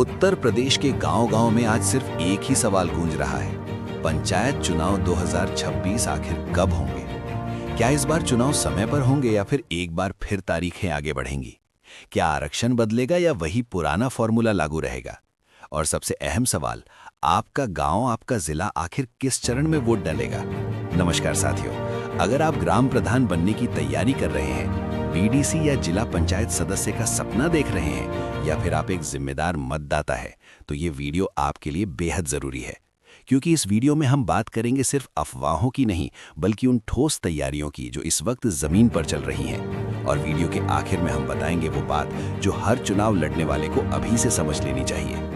उत्तर प्रदेश के गांव-गांव में आज सिर्फ एक ही सवाल गूंज रहा है। पंचायत चुनाव 2026 आखिर कब होंगे? क्या इस बार चुनाव समय पर होंगे या फिर एक बार फिर तारीखें आगे बढ़ेंगी? क्या आरक्षण बदलेगा या वही पुराना फॉर्मूला लागू रहेगा? और सबसे अहम सवाल, आपका गांव, आपका जिला आखिर किस चरण में वोट डालेगा? नमस्कार साथियों, अगर आप ग्राम प्रधान बनने की तैयारी कर रहे हैं, बीडीसी या जिला पंचायत सदस्य का सपना देख रहे हैं, या फिर आप एक जिम्मेदार मतदाता है, तो ये वीडियो आपके लिए बेहद जरूरी है। क्योंकि इस वीडियो में हम बात करेंगे सिर्फ अफवाहों की नहीं, बल्कि उन ठोस तैयारियों की जो इस वक्त जमीन पर चल रही हैं। और वीडियो के आखिर में हम बताएंगे वो बात जो हर चुनाव लड़ने वाले को अभी से समझ लेनी चाहिए।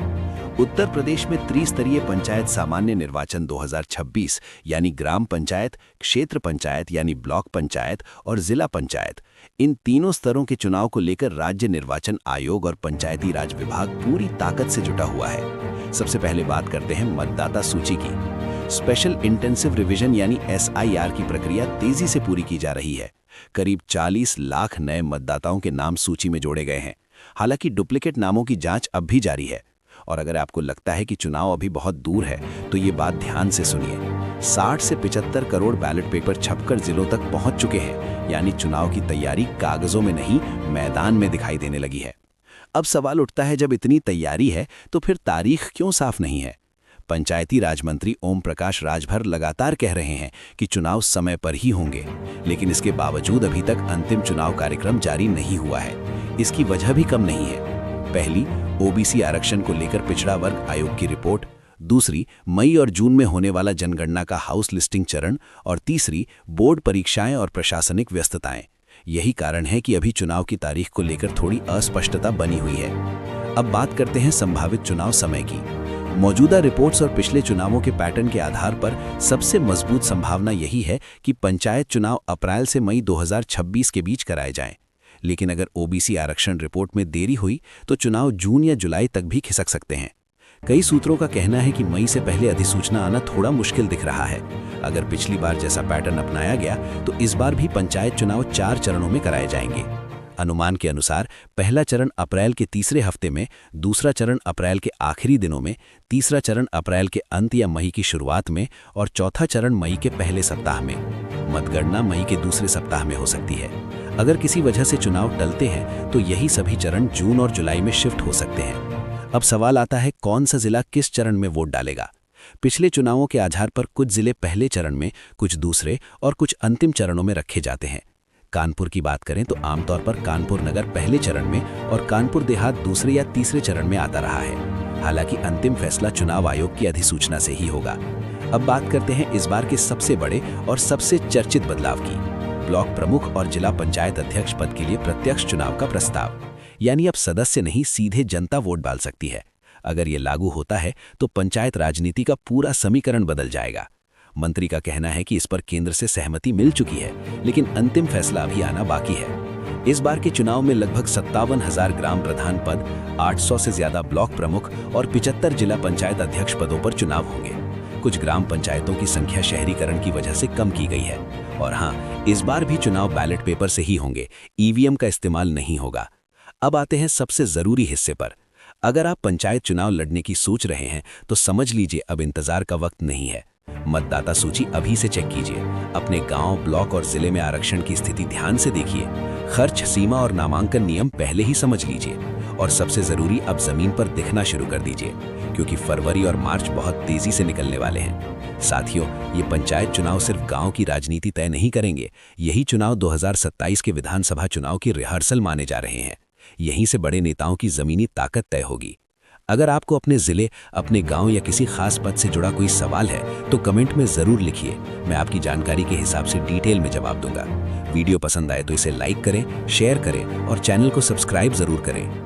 उत्तर प्रदेश में त्रिस्तरीय पंचायत सामान्य निर्वाचन 2026 यानी ग्राम पंचायत, क्षेत्र पंचायत यानी ब्लॉक पंचायत और जिला पंचायत, इन तीनों स्तरों के चुनाव को लेकर राज्य निर्वाचन आयोग और पंचायती राज विभाग पूरी ताकत से जुटा हुआ है। सबसे पहले बात करते हैं मतदाता सूची की। स्पेशल इंटेंसिव रिवीजन यानी SIR की प्रक्रिया तेजी से पूरी की जा रही है। करीब 40 लाख नए मतदाताओं के नाम सूची में जोड़े गए हैं। हालांकि डुप्लीकेट नामों की जांच अब भी जारी है। और अगर आपको लगता है कि चुनाव अभी बहुत दूर है, तो ये बात ध्यान से सुनिए। 60 से 75 करोड़ बैलेट पेपर छपकर जिलों तक पहुंच चुके हैं, यानी चुनाव की तैयारी कागजों में नहीं, मैदान में दिखाई देने लगी है। अब सवाल उठता है, जब इतनी तैयारी है तो फिर तारीख क्यों साफ नहीं है? पंचायती राज मंत्री ओम प्रकाश राजभर लगातार कह रहे हैं कि चुनाव समय पर ही होंगे, लेकिन इसके बावजूद अभी तक अंतिम चुनाव कार्यक्रम जारी नहीं हुआ है। इसकी वजह भी कम नहीं है। पहली, ओबीसी आरक्षण को लेकर पिछड़ा वर्ग आयोग की रिपोर्ट। दूसरी, मई और जून में होने वाला जनगणना का हाउस लिस्टिंग चरण। और तीसरी, बोर्ड परीक्षाएं और प्रशासनिक व्यस्तताएं। यही कारण है कि अभी चुनाव की तारीख को लेकर थोड़ी अस्पष्टता बनी हुई है। अब बात करते हैं संभावित चुनाव समय की। मौजूदा रिपोर्ट्स और पिछले चुनावों के पैटर्न के आधार पर सबसे मजबूत संभावना यही है कि पंचायत चुनाव अप्रैल से मई 2026 के बीच कराए जाएं। लेकिन अगर ओबीसी आरक्षण रिपोर्ट में देरी हुई तो चुनाव जून या जुलाई तक भी खिसक सकते हैं। कई सूत्रों का कहना है कि मई से पहले अधिसूचना आना थोड़ा मुश्किल दिख रहा है। अगर पिछली बार जैसा पैटर्न अपनाया गया तो इस बार भी पंचायत चुनाव 4 चरणों में कराए जाएंगे। अनुमान के अनुसार पहला चरण अप्रैल के तीसरे हफ्ते में, दूसरा चरण अप्रैल के आखिरी दिनों में, तीसरा चरण अप्रैल के अंत या मई की शुरुआत में और चौथा चरण मई के पहले सप्ताह में। मतगणना मई के दूसरे सप्ताह में हो सकती है। अगर किसी वजह से चुनाव टलते हैं तो यही सभी चरण जून और जुलाई में शिफ्ट हो सकते हैं। अब सवाल आता है, कौन सा जिला किस चरण में वोट डालेगा? पिछले चुनावों के आधार पर कुछ जिले पहले चरण में, कुछ दूसरे और कुछ अंतिम चरणों में रखे जाते हैं। कानपुर की बात करें तो आमतौर पर कानपुर नगर पहले चरण में और कानपुर देहात दूसरे या तीसरे चरण में आता रहा है। हालांकि अंतिम फैसला चुनाव आयोग की अधिसूचना से ही होगा। अब बात करते हैं इस बार के सबसे बड़े और सबसे चर्चित बदलाव की। ब्लॉक प्रमुख और जिला पंचायत अध्यक्ष पद के लिए प्रत्यक्ष चुनाव का प्रस्ताव। यानी अब सदस्य नहीं, सीधे जनता वोट डाल सकती है। अगर ये लागू होता है तो पंचायत राजनीति का पूरा समीकरण बदल जाएगा। मंत्री का कहना है कि इस पर केंद्र से सहमति मिल चुकी है, लेकिन अंतिम फैसला अभी आना बाकी है। इस बार के चुनाव में लगभग 57,000 ग्राम प्रधान पद, 800 से ज्यादा ब्लॉक प्रमुख और 75 जिला पंचायत अध्यक्ष पदों पर चुनाव होंगे। कुछ ग्राम पंचायतों की संख्या शहरीकरण की वजह से कम की गई है। और हाँ, इस बार भी चुनाव बैलेट पेपर से ही होंगे, ईवीएम का इस्तेमाल नहीं होगा। अब आते हैं सबसे जरूरी हिस्से पर। अगर आप पंचायत चुनाव लड़ने की सोच रहे हैं तो समझ लीजिए, अब इंतजार का वक्त नहीं है। मतदाता सूची अभी से चेक कीजिए। अपने गांव, ब्लॉक और जिले में आरक्षण की स्थिति ध्यान से देखिए। खर्च सीमा और नामांकन नियम पहले ही समझ लीजिए। और सबसे जरूरी, अब जमीन पर दिखना शुरू कर दीजिए, क्योंकि फरवरी और मार्च बहुत तेजी से निकलने वाले हैं। साथियों, ये पंचायत चुनाव सिर्फ गांव की राजनीति तय नहीं करेंगे। यही चुनाव 2027 के विधानसभा चुनाव की रिहर्सल माने जा रहे हैं। यहीं से बड़े नेताओं की जमीनी ताकत तय होगी। अगर आपको अपने जिले, अपने गांव या किसी खास पद से जुड़ा कोई सवाल है तो कमेंट में जरूर लिखिए। मैं आपकी जानकारी के हिसाब से डिटेल में जवाब दूंगा। वीडियो पसंद आए तो इसे लाइक करें, शेयर करें और चैनल को सब्सक्राइब जरूर करें।